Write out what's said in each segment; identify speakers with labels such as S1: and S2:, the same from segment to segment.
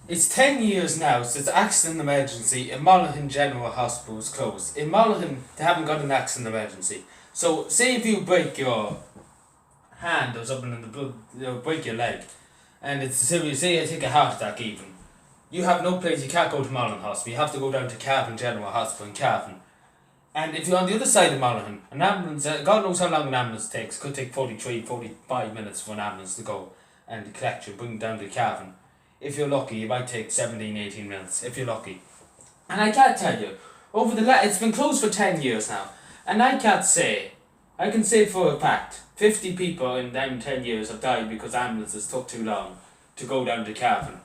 S1: It's 10 years now since accident emergency in Monaghan General Hospital was closed. In Monaghan, they haven't got an accident emergency. So, say if you break your hand or something in the blood, break your leg, and it's serious, say you take a heart attack even, you have no place, you can't go to Monaghan Hospital, you have to go down to Cavan General Hospital in Cavan. And if you're on the other side of Monaghan, an ambulance, God knows how long an ambulance takes, could take 45 minutes for an ambulance to go and collect you, bring you down to Cavan. If you're lucky, it might take 17, 18 minutes, if you're lucky. And I can't tell you, it's been closed for 10 years now, and I can say for a fact, 50 people in them 10 years have died because ambulances took too long to go down to Cavan.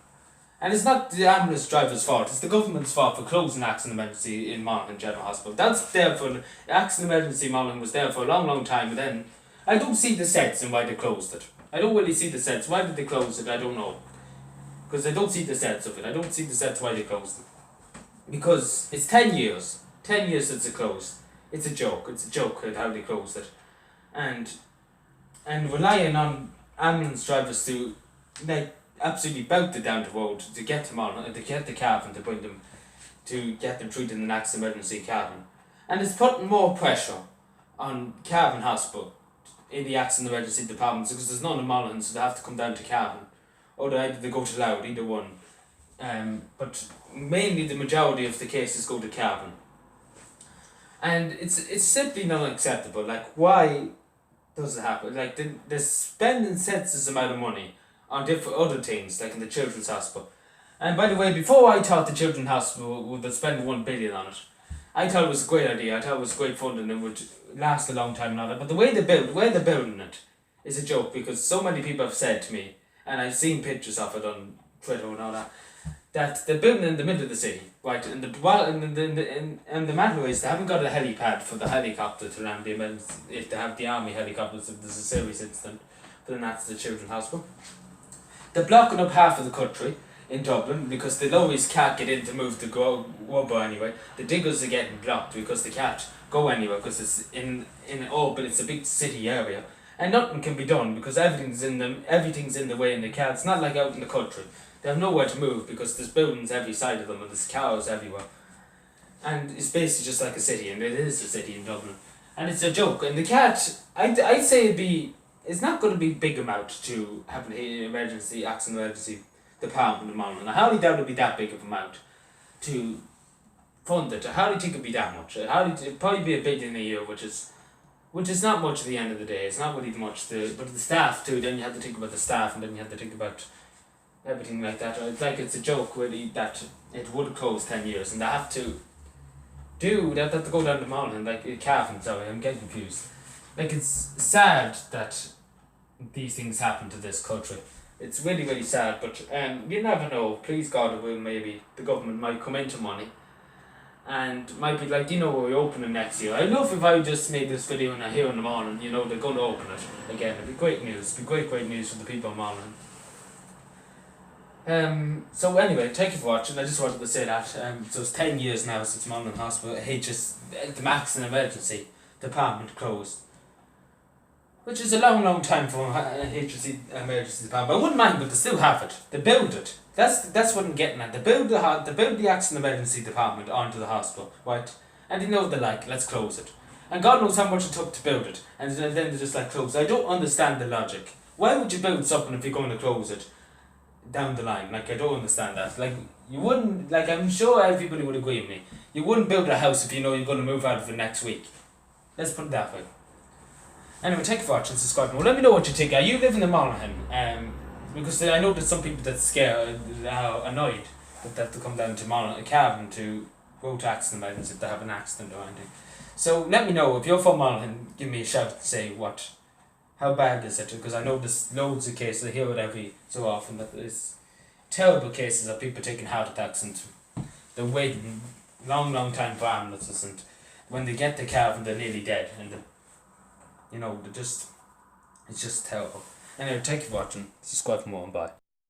S1: And it's not the ambulance driver's fault, it's the government's fault for closing accident emergency in Monaghan General Hospital. That's there for, the accident emergency in Monaghan was there for a long, long time, and then I don't see the sense in why they closed it. I don't really see the sense. Why did they close it? I don't know. Because I don't see the sense of it. I don't see the sense why they closed it. Because it's 10 years. 10 years since it closed. It's a joke. It's a joke at how they closed it. And relying on ambulance drivers to absolutely bout it down the road to get them on, to get the Cavan, to bring them, to get them treated in an accident emergency Cavan. And it's putting more pressure on Cavan Hospital in the accident emergency departments because there's none in Monaghan, so they have to come down to Cavan. Or they go to Loud, either one. But mainly the majority of the cases go to Cavan. And it's simply not acceptable. Like, why does it happen? Like, they're spending senseless amount of money on different other things, like in the children's hospital. And by the way, before I thought the children's hospital would spend 1 billion on it, I thought it was a great idea. I thought it was great fun and it would last a long time and all that. But the way they're building it is a joke, because so many people have said to me, and I've seen pictures of it on Twitter and all that they're building in the middle of the city, right? And the matter is, they haven't got a helipad for the helicopter to land the emergency, if they have the army helicopters, if there's a serious incident, but then that's the children's hospital. They're blocking up half of the country in Dublin because the lorries can't get in to move the rubber anyway. The diggers are getting blocked because they can't go anywhere because it's but it's a big city area. And nothing can be done because everything's in the way in the car. It's not like out in the country. They have nowhere to move because there's buildings every side of them and there's cars everywhere. And it's basically just like a city, and it is a city in Dublin. And it's a joke. And the cat, I'd say it's not going to be big amount to have an accident emergency department in Monaghan. I hardly doubt it'll be that big of amount to fund it. I hardly think it'll be that much. It'll probably be $1 billion a year, which is not much at the end of the day. It's not really much. But the staff too, then you have to think about the staff, and then you have to think about everything like that. It's a joke really that it would close 10 years and they have to go down to Monaghan, like Cavan, sorry, I'm getting confused. Like, it's sad that these things happen to this country. It's really, really sad, but you never know. Please God, maybe the government might come into money and might be like, we're opening next year. I'd love if I just made this video and I hear in the morning, they're going to open it again. It'd be great news. It'd be great news for the people of Monaghan. So anyway, thank you for watching. I just wanted to say that. So it's 10 years now since Monaghan Hospital, the accident emergency department closed. Which is a long, long time for a HSC emergency department. I wouldn't mind, but they still have it. They build it. That's what I'm getting at. They build the accident emergency department onto the hospital, right? And they're like, let's close it. And God knows how much it took to build it. And then they're just like, close it. I don't understand the logic. Why would you build something if you're going to close it down the line? Like, I don't understand that. Like, you wouldn't, I'm sure everybody would agree with me. You wouldn't build a house if you know you're going to move out of it next week. Let's put it that way. Anyway, thank you for watching, subscribe. Well, let me know what you think. Are you living in Monaghan? Because I know there's some people that's scared, annoyed that they have to come down to Monaghan, Cavan to go to accident emergency if they have an accident or anything. So let me know if you're from Monaghan. Give me a shout and say how bad is it? Because I know there's loads of cases. I hear it every so often that there's terrible cases of people taking heart attacks and they're waiting long, long time for ambulances, and when they get to Cavan, they're nearly dead, and it's just terrible. Anyway, thank you for watching. Subscribe for more, and bye.